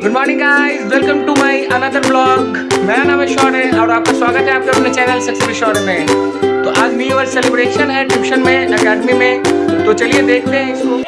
Good morning guys, welcome to my another blog. मेरा नाम है शौर्य और आपका स्वागत है आपके अपने चैनल सक्सेस शौर्य में। तो आज न्यू ईयर सेलिब्रेशन है ट्यूशन में, एकेडमी में। तो चलिए देखते हैं इसको।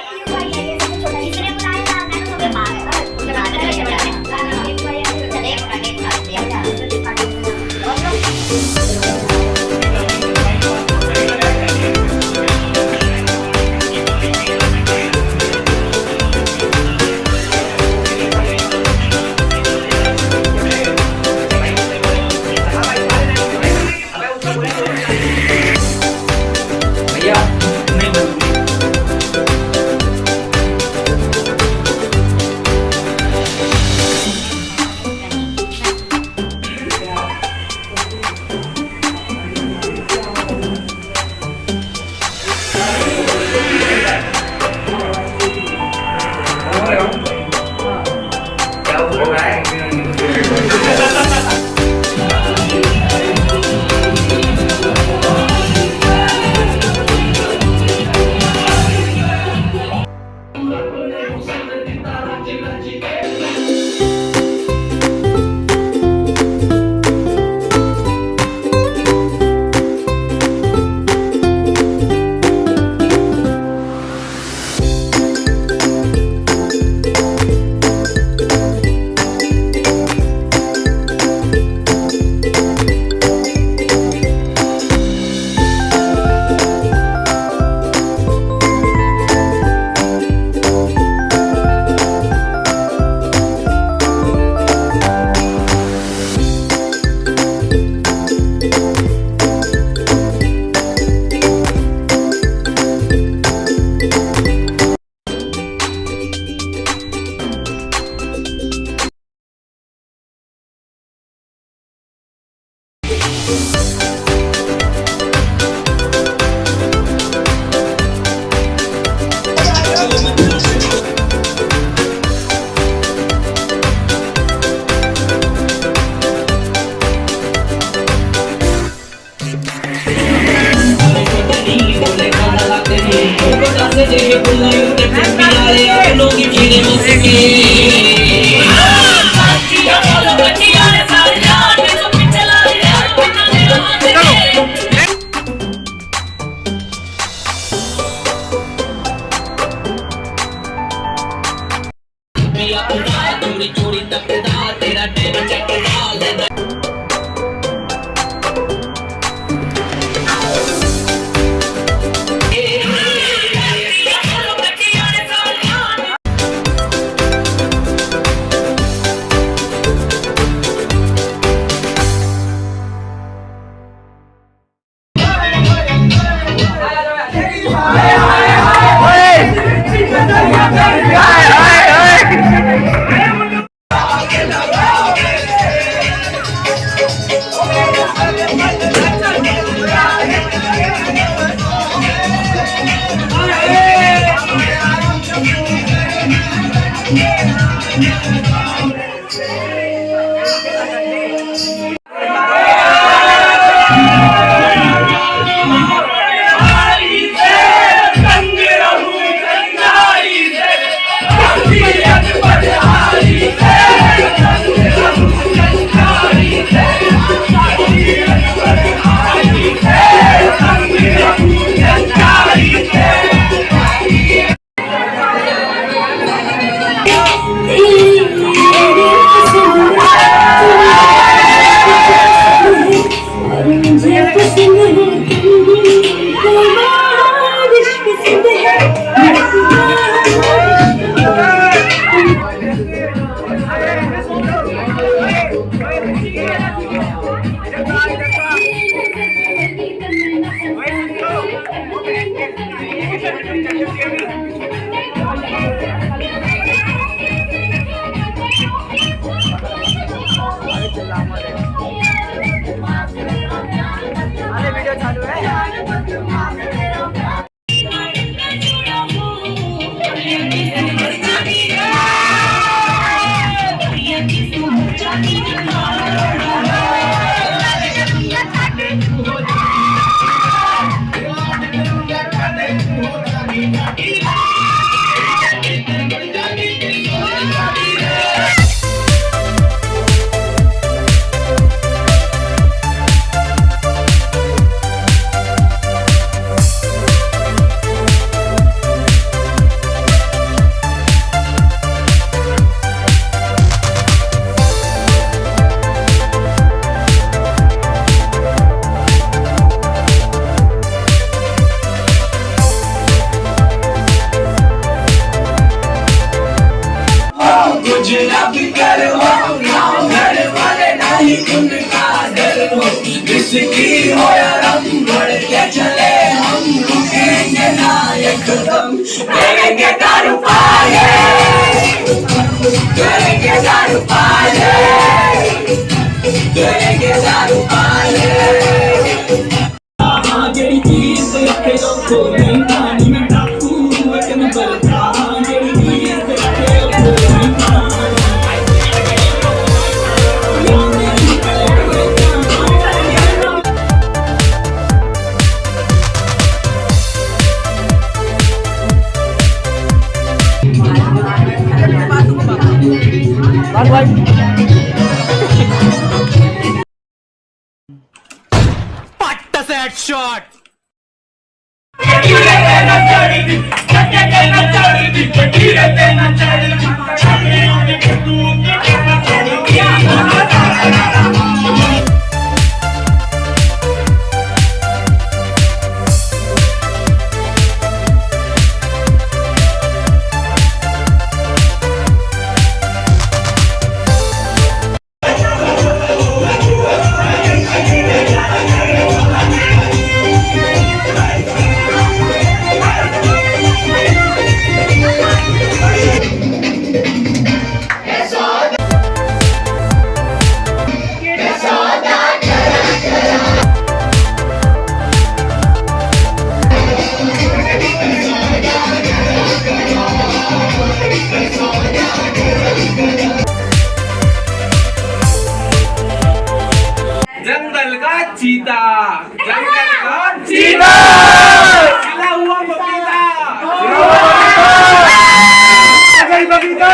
कुछ अब कर हो ना घर वाले नहीं उनका डर हो किसकी हो यार हम बढ़ के चले हम रुकेंगे ना एकदम करेंगे दारू पाले करेंगे दारू पाले करेंगे दारू पाले जेड़ी चीज रखे लो कोई कहानी में डाकू एक नंबर का जेड़ी चीज रखे लो कोई पट्टा से हेडशॉट जंगल का चीता जंगल का चीता खिला हुआ पपीता